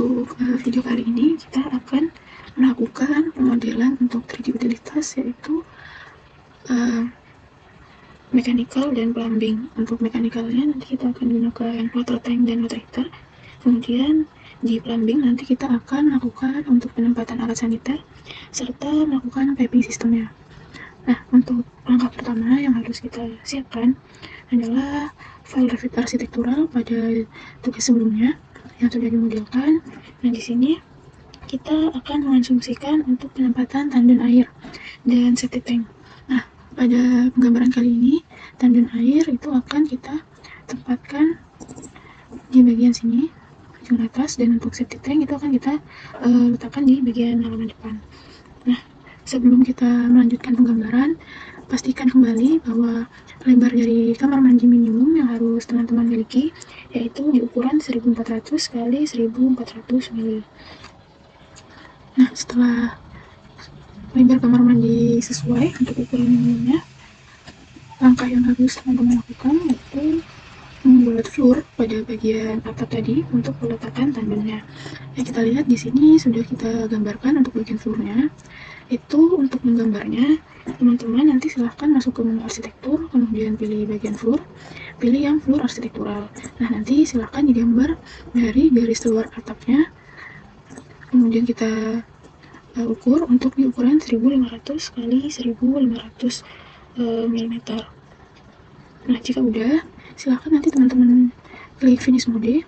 untuk video kali ini kita akan melakukan pemodelan untuk 3D utilitas, yaitu mechanical dan plumbing. Untuk mechanical-nya nanti kita akan gunakan water tank dan water heater. Kemudian di plumbing nanti kita akan melakukan untuk penempatan alat saniter serta melakukan piping sistemnya. Nah, untuk langkah pertama yang harus kita siapkan adalah file Revit arsitektural pada tugas sebelumnya yang sudah dimodelkan. Nah, di sini kita akan mengasumsikan untuk penempatan tandon air dan septic tank. Nah, pada penggambaran kali ini, tandon air itu akan kita tempatkan di bagian sini, ujung atas, dan untuk septic tank itu akan kita letakkan di bagian halaman depan. Nah, sebelum kita melanjutkan penggambaran, pastikan kembali bahwa lebar dari kamar mandi minimum yang harus teman-teman miliki yaitu di ukuran 1400 x 1400 mili. Nah, setelah lebar kamar mandi sesuai untuk ukuran minimumnya, langkah yang harus teman-teman lakukan yaitu membuat floor pada bagian atap tadi untuk peletakan tandonnya. Nah, kita lihat di sini sudah kita gambarkan untuk bagian floornya. Itu untuk menggambarnya, teman-teman nanti silahkan masuk ke menu arsitektur, kemudian pilih bagian floor, pilih yang floor arsitektural. Nah, nanti silahkan digambar dari garis luar atapnya, kemudian kita ukur untuk di ukuran 1500 x 1500 mm. Nah, jika udah, silahkan nanti teman-teman klik finish mode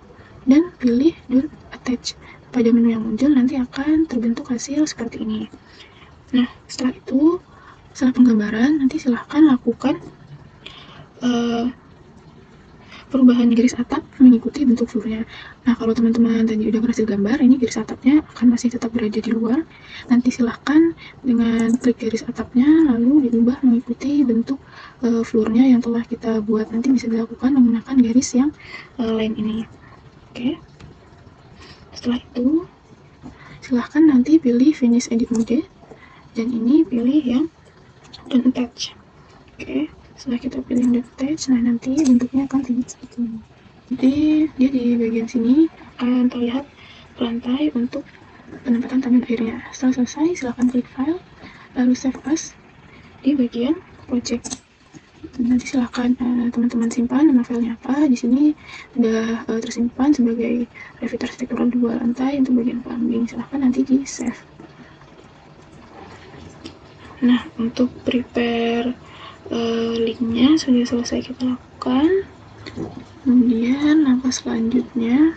dan pilih don't attach. Pada menu yang muncul nanti akan terbentuk hasil seperti ini. Nah, setelah itu, setelah penggambaran, nanti silahkan lakukan perubahan garis atap mengikuti bentuk floornya. Nah, kalau teman-teman tadi udah berhasil gambar, ini garis atapnya akan masih tetap berada di luar. Nanti silahkan dengan klik garis atapnya, lalu diubah mengikuti bentuk floornya yang telah kita buat. Nanti bisa dilakukan menggunakan garis yang lain ini. Oke. Setelah itu, silahkan nanti pilih finish edit mode. Dan ini pilih yang don't attach. Oke, setelah kita pilih don't attach, nah nanti bentuknya akan terlihat seperti ini. Jadi dia di bagian sini akan terlihat lantai untuk penempatan tandon airnya. Setelah selesai, silahkan klik file, lalu save as di bagian project. Nanti silahkan teman-teman simpan nama filenya apa. Di sini sudah tersimpan sebagai Revit arsitektural 2 lantai untuk bagian plumbing. Silahkan nanti di save. Nah, untuk prepare linknya sudah selesai kita lakukan. Kemudian langkah selanjutnya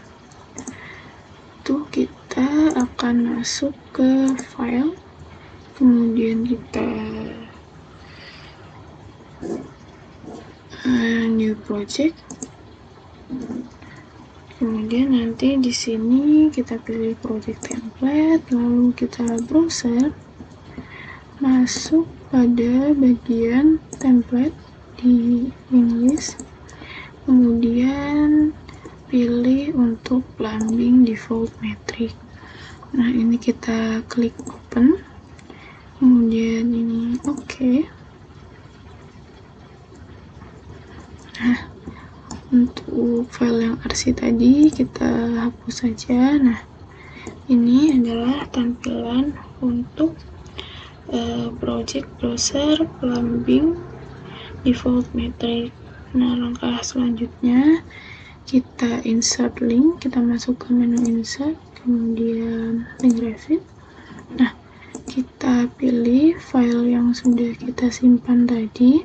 itu kita akan masuk ke file, kemudian kita new project, kemudian nanti di sini kita pilih project template, lalu kita browser, masuk pada bagian template di English, kemudian pilih untuk plumbing default metric. Nah, ini kita klik open, kemudian ini oke. Nah, untuk file yang RC tadi kita hapus saja. Nah, ini adalah tampilan untuk project browser plumbing default metric. Nah, langkah selanjutnya kita insert link, kita masuk ke menu insert, kemudian link Revit. Nah, kita pilih file yang sudah kita simpan tadi.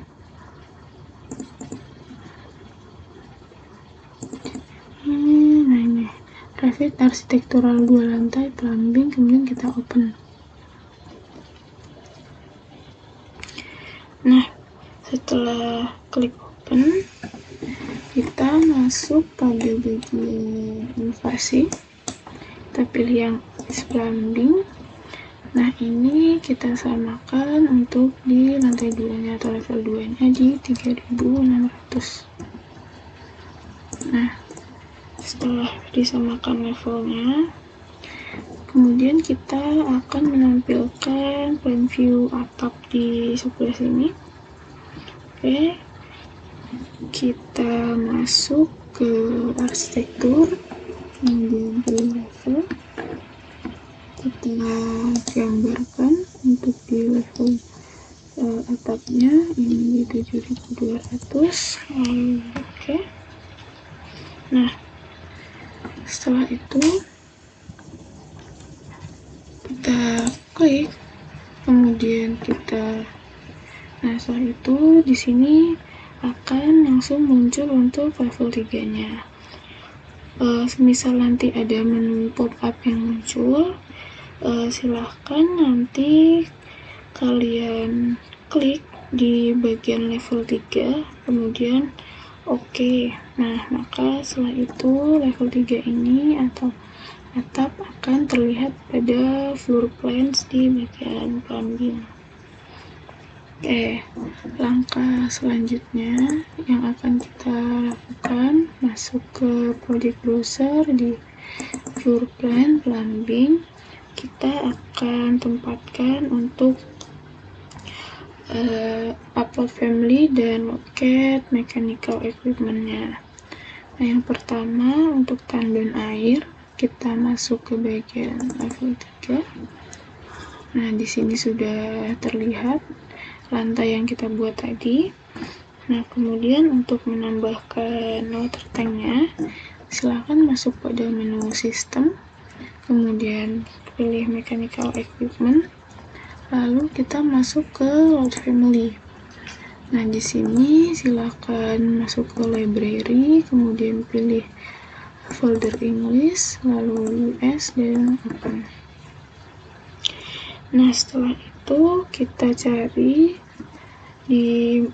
Nah, ini Revit arsitektural 2 lantai plumbing, kemudian kita open. Nah, setelah klik open, kita masuk pada bagian invasi. Kita pilih yang plumbing. Nah, ini kita samakan untuk di lantai 2-nya atau level 2-nya di 3600. Nah, setelah disamakan levelnya, kemudian kita akan menampilkan plan view atap di sebelah sini. Oke, kita masuk ke arsitektur, kemudian pilih level, kita gambarkan untuk di level atapnya ini di 7200. Oke. Nah, setelah itu kita klik, kemudian setelah itu di sini akan langsung muncul untuk level 3-nya. Semisal nanti ada menu pop-up yang muncul, silahkan nanti kalian klik di bagian level 3, kemudian oke. Nah, maka setelah itu level 3 ini atau atap akan terlihat pada floor plans di bagian plumbing. Oke, langkah selanjutnya yang akan kita lakukan, masuk ke project browser di floor plan plumbing. Kita akan tempatkan untuk upload family dan locate mechanical equipment-nya. Nah, yang pertama untuk tandon air, kita masuk ke bagian level 3. Nah, di sini sudah terlihat lantai yang kita buat tadi. Nah, kemudian untuk menambahkan water tank-nya, silakan masuk pada menu sistem, kemudian pilih mechanical equipment, lalu kita masuk ke load family. Nah, di sini silakan masuk ke library, kemudian pilih folder English, lalu US dan open. Nah, setelah itu kita cari di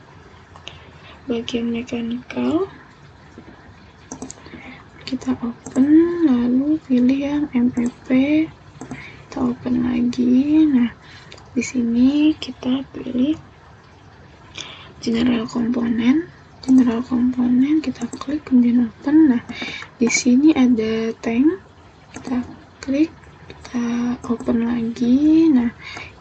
bagian mechanical, kita open, lalu pilih yang MEP, kita open lagi. Nah, di sini kita pilih general component, kita klik kemudian open. Nah, di sini ada tank, kita klik, kita open lagi. Nah,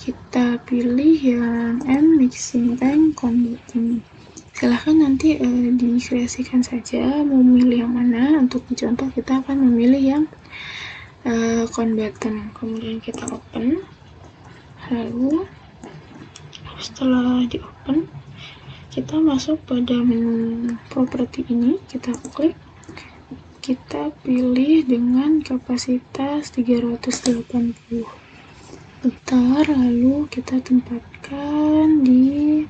kita pilih yang M mixing tank conduit ini. Silahkan nanti dikreasikan saja mau memilih yang mana. Untuk contoh kita akan memilih yang conductor. Kemudian kita open, lalu setelah di open kita masuk pada menu properti ini, kita klik, kita pilih dengan kapasitas 380 liter, lalu kita tempatkan di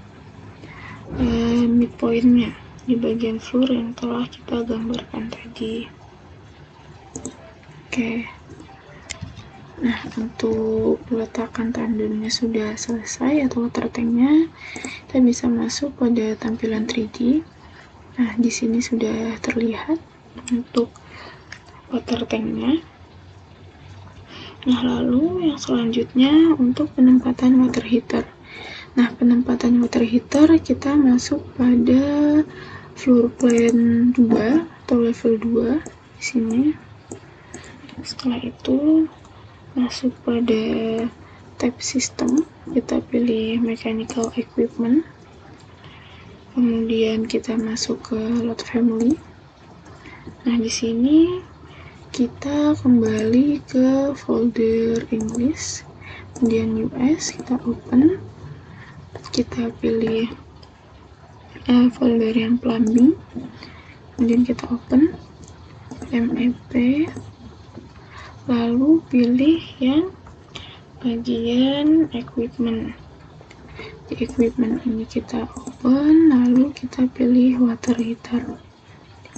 midpoint-nya di bagian floor yang telah kita gambarkan tadi. Oke. Nah, untuk peletakan tandonnya sudah selesai atau water tank-nya, kita bisa masuk pada tampilan 3D. Nah, di sini sudah terlihat untuk water tank-nya. Nah, lalu yang selanjutnya untuk penempatan water heater. Nah, penempatan water heater kita masuk pada floor plan 2 atau level 2 di sini. Setelah itu masuk pada tab sistem, kita pilih mechanical equipment, kemudian kita masuk ke load family. Nah, di sini kita kembali ke folder English, kemudian US, kita open, kita pilih folder yang plumbing, kemudian kita open MEP, lalu pilih yang bagian equipment. Di equipment ini kita open, lalu kita pilih water heater,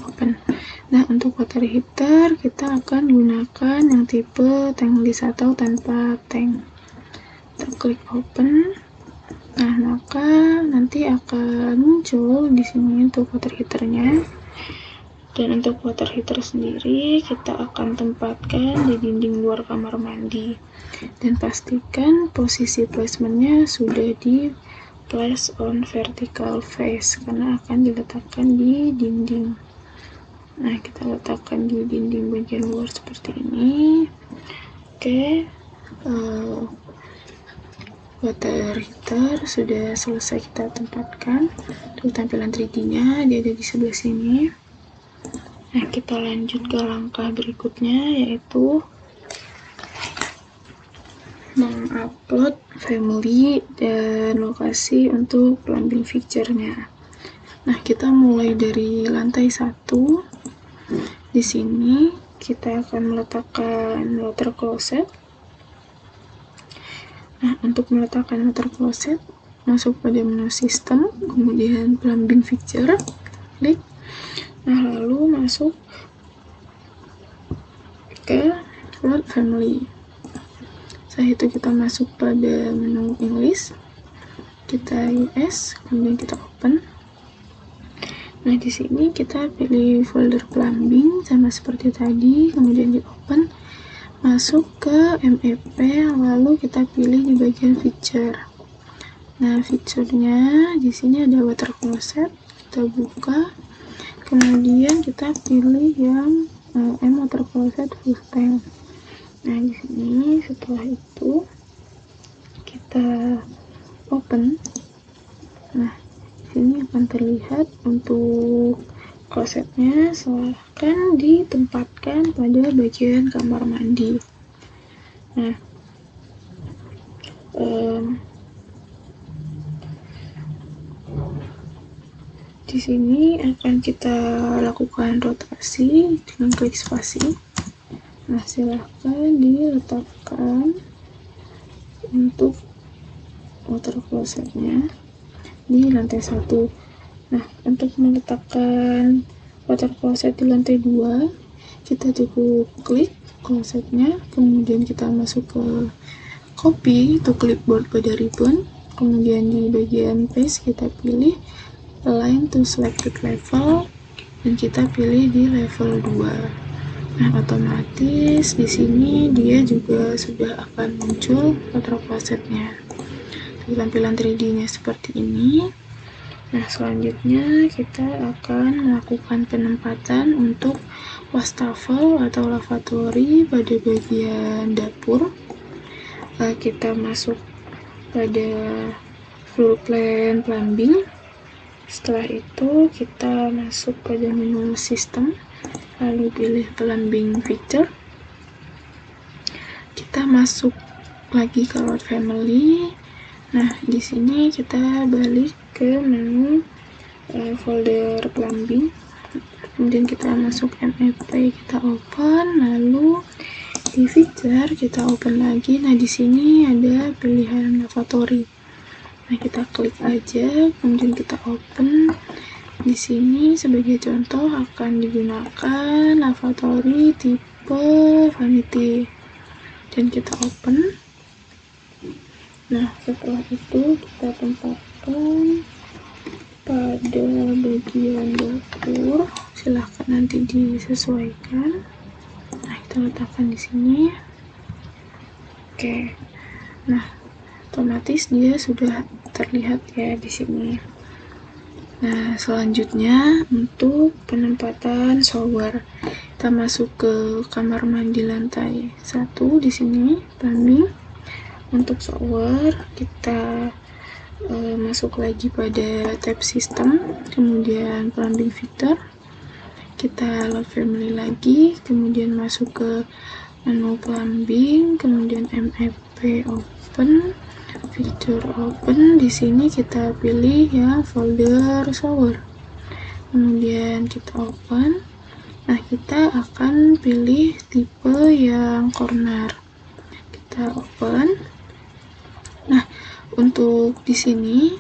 open. Nah, untuk water heater kita akan gunakan yang tipe tankless atau tanpa tank. Kita klik open. Nah, maka nanti akan muncul di sini untuk water heaternya. Dan untuk water heater sendiri kita akan tempatkan di dinding luar kamar mandi, dan pastikan posisi placementnya sudah di place on vertical face karena akan diletakkan di dinding. Nah, kita letakkan di dinding bagian luar seperti ini. Oke, water heater sudah selesai kita tempatkan. Untuk tampilan 3D-nya dia ada di sebelah sini. Nah, kita lanjut ke langkah berikutnya, yaitu family, dan lokasi untuk plumbing fixture-nya. Nah, kita mulai dari lantai 1. Di sini kita akan meletakkan water closet. Nah, untuk meletakkan water closet, masuk pada menu sistem, kemudian plumbing fixture, klik. Nah, lalu masuk ke flood family. Setelah itu kita masuk pada menu English, kita US, kemudian kita open. Nah, di sini kita pilih folder plumbing sama seperti tadi, kemudian di open, masuk ke MEP, lalu kita pilih di bagian feature. Nah, feature-nya di sini ada water closet, kita buka, kemudian kita pilih yang water closet full tank. Nah, di sini setelah itu kita open. Nah, di sini akan terlihat untuk klosetnya, silahkan ditempatkan pada bagian kamar mandi. Nah, di sini akan kita lakukan rotasi dengan klik spasi. Nah, silahkan diletakkan untuk water closetnya di lantai 1. Nah, untuk meletakkan water closet di lantai 2, kita cukup klik closetnya, kemudian kita masuk ke copy to clipboard pada ribbon, kemudian di bagian paste kita pilih align to selected level, dan kita pilih di level 2. Nah, otomatis di sini dia juga sudah akan muncul water closetnya. Tampilan 3D-nya seperti ini. Nah, selanjutnya kita akan melakukan penempatan untuk wastafel atau lavatory pada bagian dapur. Kita masuk pada floor plan plumbing. Setelah itu kita masuk pada menu sistem, lalu pilih plumbing fixture. Kita masuk lagi ke load family. Nah, di sini kita balik ke menu folder plumbing, kemudian kita masuk MEP, kita open, lalu di feature kita open lagi. Nah, di sini ada pilihan lavatory. Nah, kita klik aja, kemudian kita open. Di sini sebagai contoh akan digunakan lavatory tipe vanity, dan kita open. Nah, setelah itu kita tempatkan pada bagian dapur, silahkan nanti disesuaikan. Nah, kita letakkan di sini. Oke. Nah, otomatis dia sudah terlihat ya di sini. Nah, selanjutnya untuk penempatan shower, kita masuk ke kamar mandi lantai 1 di sini, plumbing. Untuk shower kita masuk lagi pada tab sistem, kemudian plumbing fixture, kita load family lagi, kemudian masuk ke menu plumbing, kemudian MEP open, feature open. Di sini kita pilih ya folder shower, kemudian kita open. Nah, kita akan pilih tipe yang corner, kita open. Nah, untuk di sini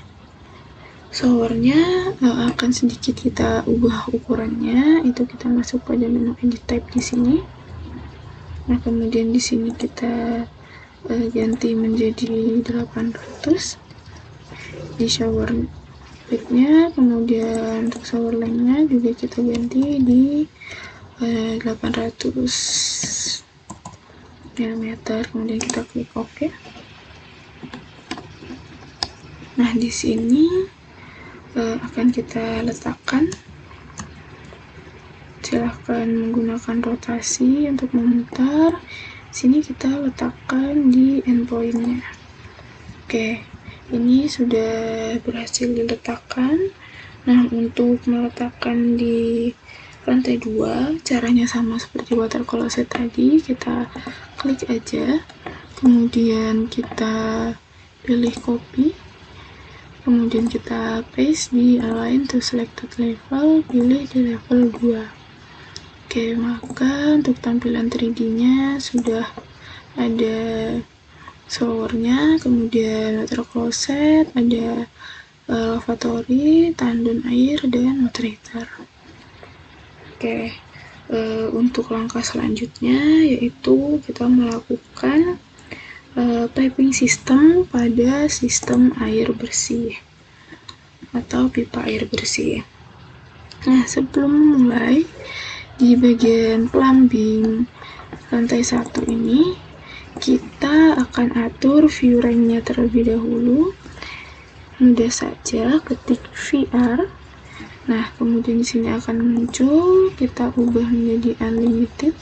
showernya akan sedikit kita ubah ukurannya, itu kita masuk pada menu edit type di sini. Nah, kemudian di sini kita ganti menjadi 800 di shower width-nya, kemudian untuk shower length-nya juga kita ganti di 800 mm, kemudian kita klik OK. Nah, di sini akan kita letakkan, silahkan menggunakan rotasi untuk memutar. Sini kita letakkan di endpoint-nya. Oke, ini sudah berhasil diletakkan. Nah, untuk meletakkan di lantai 2, caranya sama seperti water closet tadi, kita klik aja, kemudian kita pilih copy, kemudian kita paste di align to selected level, pilih di level 2. Oke, maka untuk tampilan 3D nya sudah ada showernya, kemudian water closet, ada lavatory, tandon air, dan water heater. Oke, untuk langkah selanjutnya yaitu kita melakukan piping system pada sistem air bersih atau pipa air bersih. Nah, sebelum memulai di bagian plumbing lantai 1 ini, kita akan atur view range-nya terlebih dahulu. Mudah saja, ketik VR. Nah, kemudian di sini akan muncul, kita ubah menjadi unlimited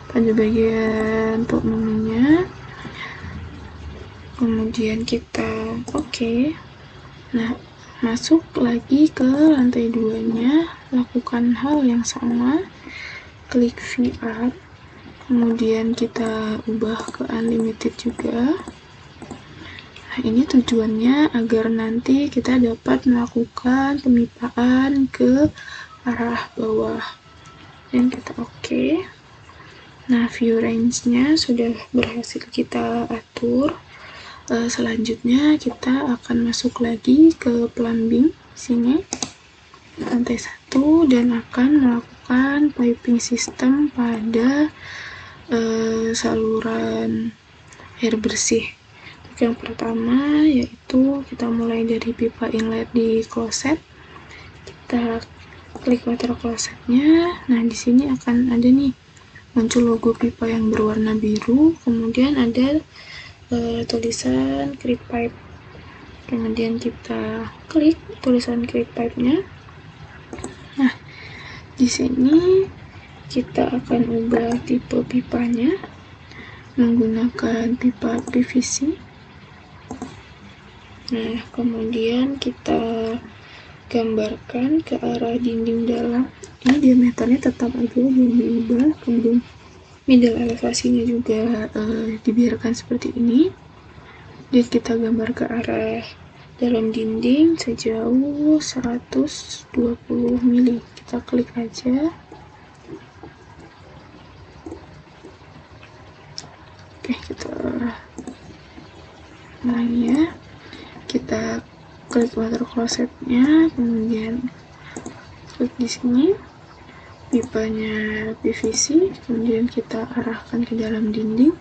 pada bagian top menunya. Kemudian kita oke. Nah, masuk lagi ke lantai 2 nya, lakukan hal yang sama, klik VR, kemudian kita ubah ke unlimited juga. Nah, ini tujuannya agar nanti kita dapat melakukan pemipaan ke arah bawah. Dan kita oke. Nah, view range-nya sudah berhasil kita atur. Selanjutnya kita akan masuk lagi ke plumbing sini lantai 1 dan akan melakukan piping system pada saluran air bersih. Yang pertama yaitu kita mulai dari pipa inlet di kloset. Kita klik water closetnya. Nah, di sini akan ada nih muncul logo pipa yang berwarna biru, kemudian ada tulisan creek pipe. Kemudian kita klik tulisan creek pipe-nya. Nah, di sini kita akan ubah tipe pipanya menggunakan pipa PVC. Nah, kemudian kita gambarkan ke arah dinding dalam. Ini diameternya tetap aja belum diubah. Kemudian middle elevasinya juga dibiarkan seperti ini. Dan kita gambar ke arah dalam dinding sejauh 120 mili. Kita klik aja. Oke, kita mulai ya. Kita klik water closetnya, kemudian klik di sini pipanya PVC, kemudian kita arahkan ke dalam dinding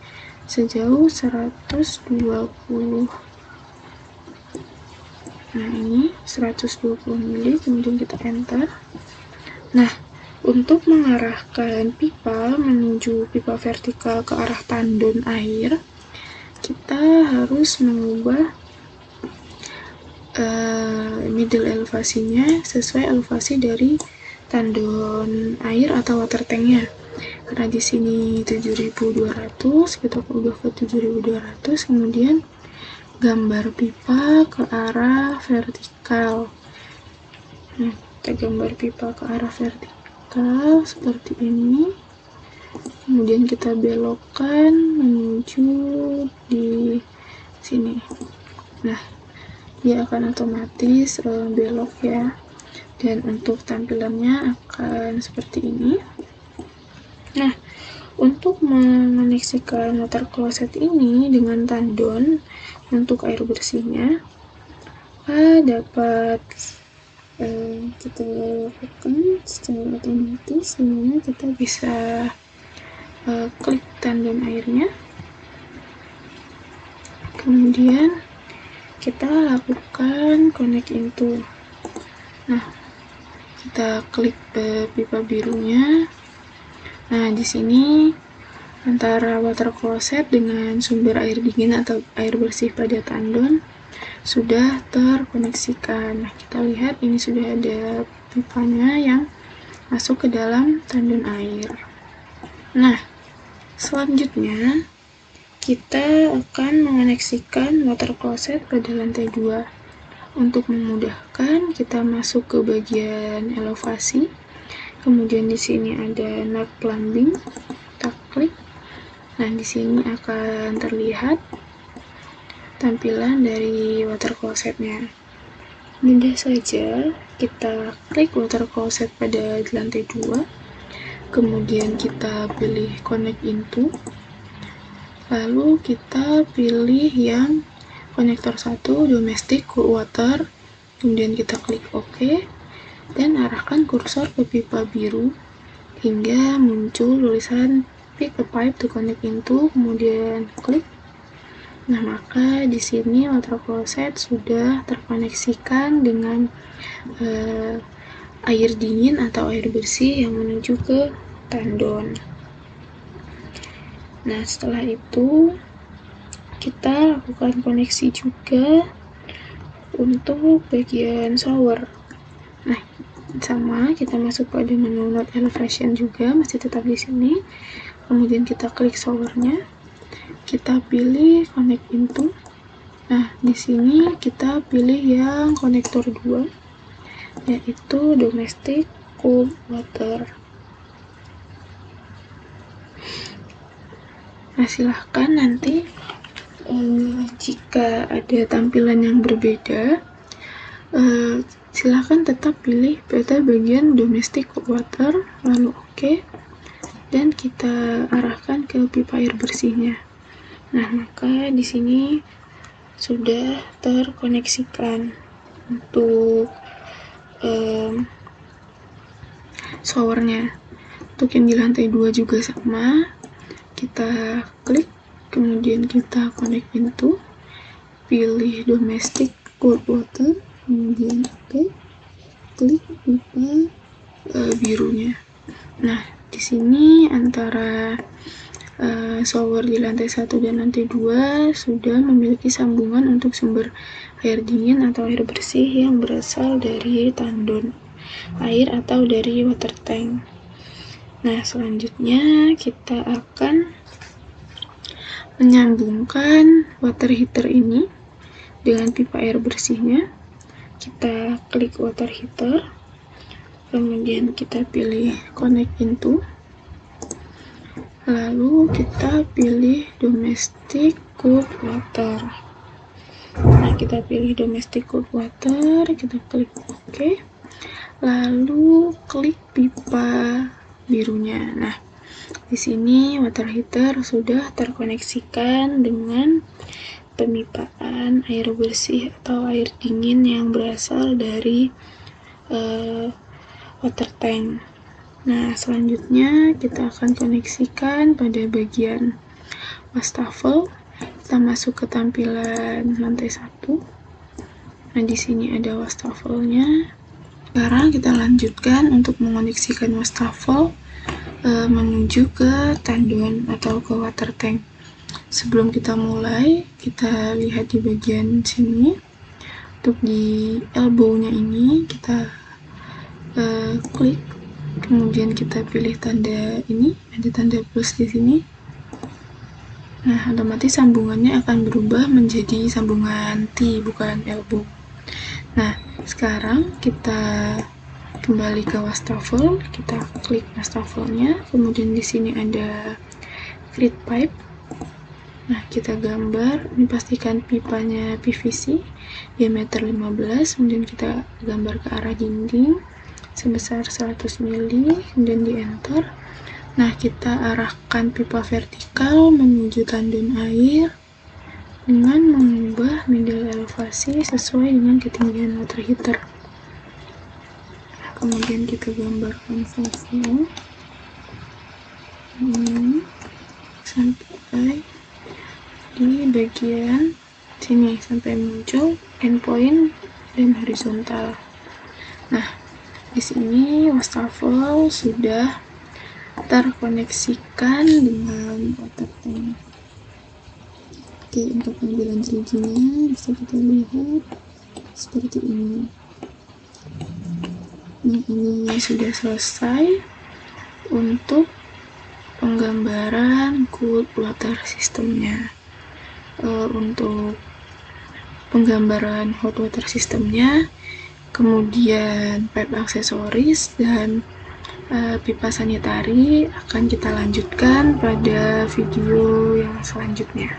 sejauh 120. Nah, ini 120 mili, kemudian kita enter. Nah, untuk mengarahkan pipa menuju pipa vertikal ke arah tandon air, kita harus mengubah middle elevasinya sesuai elevasi dari tandon air atau water tanknya. Karena di sini 7.200, kita ubah ke 7.200, kemudian gambar pipa ke arah vertikal. Nah, kita gambar pipa ke arah vertikal seperti ini. Kemudian kita belokkan menuju di sini. Nah, dia akan otomatis belok ya. Dan untuk tampilannya akan seperti ini. Nah, untuk mengoneksikan water closet ini dengan tandon untuk air bersihnya, dapat kita lakukan secara otomatis, dimana kita bisa klik tandon airnya, kemudian kita lakukan connect into. Nah, kita klik pipa birunya. Nah, di sini antara water closet dengan sumber air dingin atau air bersih pada tandon sudah terkoneksikan. Nah, kita lihat ini sudah ada pipanya yang masuk ke dalam tandon air. Nah, selanjutnya kita akan mengoneksikan water closet pada lantai 2. Untuk memudahkan, kita masuk ke bagian elevasi. Kemudian di sini ada knob plumbing. Kita klik. Nah, di sini akan terlihat tampilan dari water closet-nya. Mudah saja, kita klik water closet pada lantai 2, kemudian kita pilih connect into, lalu kita pilih yang konektor 1 domestic cool water, kemudian kita klik OK, dan arahkan kursor ke pipa biru hingga muncul tulisan pick a pipe to connect into, kemudian klik. Nah, maka di sini water closet sudah terkoneksikan dengan air dingin atau air bersih yang menuju ke tandon. Nah, setelah itu kita lakukan koneksi juga untuk bagian shower. Nah, sama, kita masuk pada menu Node Elevation juga, masih tetap di sini. Kemudian kita klik showernya, kita pilih connect into. Nah, di sini kita pilih yang konektor 2, yaitu domestic cool water. Nah, silahkan nanti jika ada tampilan yang berbeda, silahkan tetap pilih pada bagian domestic cool water, lalu OK, dan kita arahkan ke pipa air bersihnya. Nah, maka di sini sudah terkoneksikan untuk showernya. Untuk yang di lantai 2 juga sama, kita klik, kemudian kita connect into, pilih domestic cold water, kemudian OK, klik pipa birunya. Nah, di sini antara shower di lantai 1 dan lantai 2 sudah memiliki sambungan untuk sumber air dingin atau air bersih yang berasal dari tandon air atau dari water tank. Nah, selanjutnya kita akan menyambungkan water heater ini dengan pipa air bersihnya. Kita klik water heater, kemudian kita pilih connect into, lalu kita pilih domestic cold water. Nah, kita pilih domestic cold water, kita klik OK, lalu klik pipa birunya. Nah, di sini water heater sudah terkoneksikan dengan pemipaan air bersih atau air dingin yang berasal dari water tank. Nah, selanjutnya kita akan koneksikan pada bagian wastafel. Kita masuk ke tampilan lantai 1. Nah, di sini ada wastafelnya. Sekarang kita lanjutkan untuk mengoneksikan wastafel menuju ke tandon atau ke water tank. Sebelum kita mulai, kita lihat di bagian sini. Untuk di elbow-nya ini kita klik, kemudian kita pilih tanda ini, ada tanda plus di sini. Nah, otomatis sambungannya akan berubah menjadi sambungan T, bukan elbow. Nah, sekarang kita kembali ke wastafel, kita klik wastafelnya, kemudian di sini ada create pipe. Nah, kita gambar, ini pastikan pipanya PVC, diameter 15, kemudian kita gambar ke arah dinding sebesar 100 mili, kemudian di enter. Nah, kita arahkan pipa vertikal menuju tandon air dengan mengubah middle elevasi sesuai dengan ketinggian water heater. Nah, kemudian kita gambarkan valve ini sampai di bagian sini sampai muncul endpoint dan horizontal. Nah, di sini wastafel sudah terkoneksikan dengan water tank. Oke, untuk tampilan 3D-nya bisa kita lihat seperti ini. Nah, ini sudah selesai untuk penggambaran cooled water systemnya. Untuk penggambaran hot water systemnya, kemudian pipe aksesoris dan pipa sanitari akan kita lanjutkan pada video yang selanjutnya.